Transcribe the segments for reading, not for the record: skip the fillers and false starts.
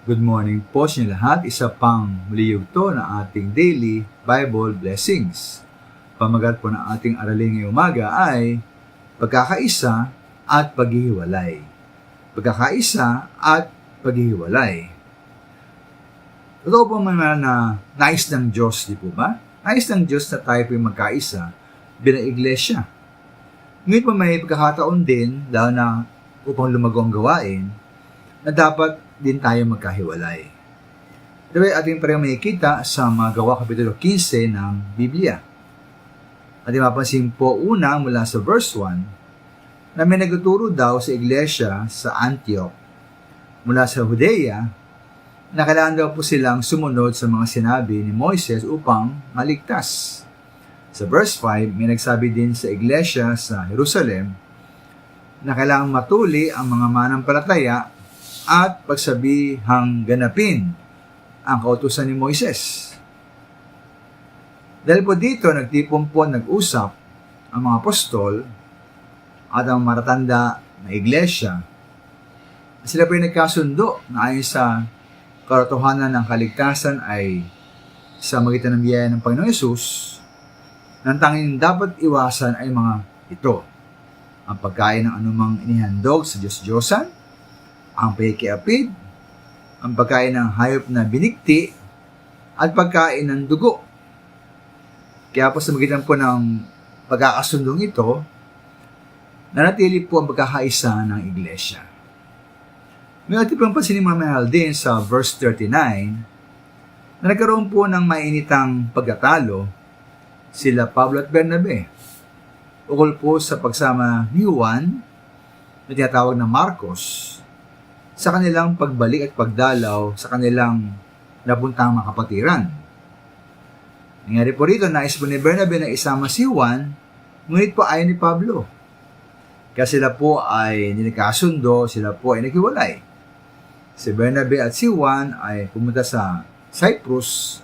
Good morning po sa inyo lahat. Isa pang muli yugto ng ating daily Bible blessings. Pamagat po ng ating aralin ngayong umaga ay pagkakaisa at paghihiwalay. Pagkakaisa at paghihiwalay. Totoo po man na nais ng Diyos, di po ba? Nais ng Diyos na tayo po magkaisa bilang iglesia. Ngayon po may pagkakataon din, lalo na upang lumago ang gawain, na dapat din tayo magkahiwalay. Ito ay ating parang makikita sa mga Gawa Kapitulo 15 ng Biblia. At mapansin po una mula sa verse 1 na may nagtuturo daw sa iglesia sa Antioch mula sa Judea na kailangan daw po silang sumunod sa mga sinabi ni Moises upang maligtas. Sa verse 5, may nagsabi din sa iglesia sa Jerusalem na kailangan matuli ang mga manampalataya at pagsabihang ganapin ang kautusan ni Moises. Dahil po dito, nagtipon po nag-usap ang mga apostol at ang matatanda na iglesia. Sila po ay nagkasundo na ayon sa katotohanan ng kaligtasan ay sa magitan ng biyaya ng Panginoong Hesus, nang tanging dapat iwasan ay mga ito: ang pagkain ng anumang inihandog sa Diyos-Diyosan, ang pakikiapid, ang pagkain ng hayop na binikti, at pagkain ng dugo. Kaya po sa magitan po ng pagkakasundong ito, nanatili po ang pagkakaisa ng iglesia. May ating pang pasinimamahal din sa verse 39 na nagkaroon po ng mainitang pagkatalo sila Pablo at Bernabe ukol po sa pagsama ni Juan na tinatawag na Marcos sa kanilang pagbalik at pagdalaw sa kanilang napuntang mga kapatiran. Nangyari po rito, nais po ni Bernabe na isama si Juan, ngunit po ayaw ni Pablo. Kaya sila po ay nilikasundo, sila po ay naghiwalay. Si Bernabe at si Juan ay pumunta sa Cyprus,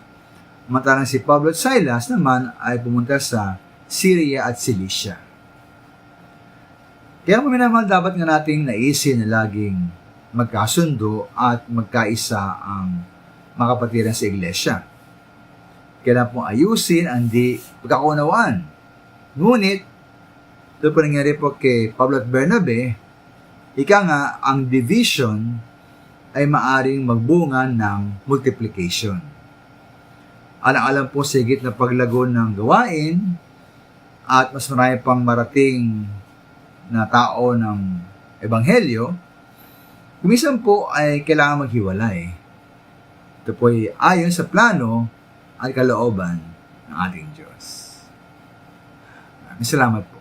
samantalang si Pablo at Silas naman ay pumunta sa Syria at Cilicia. Kaya naman dapat nga nating naisin na laging magkasundo at magkaisa ang mga kapatiran sa iglesia. Kailangan pong ayusin ang di pagkakaunawaan. Ngunit, ito po nangyari po kay Pablo at Bernabe, ika nga, ang division ay maaring magbunga ng multiplication. Alang-alang po sa higit na paglago ng gawain at mas marami pang marating na tao ng ebanghelyo, kumisan po ay kailangan maghiwalay. Ito po ay ayon sa plano at kalooban ng ating Diyos. Maraming salamat po.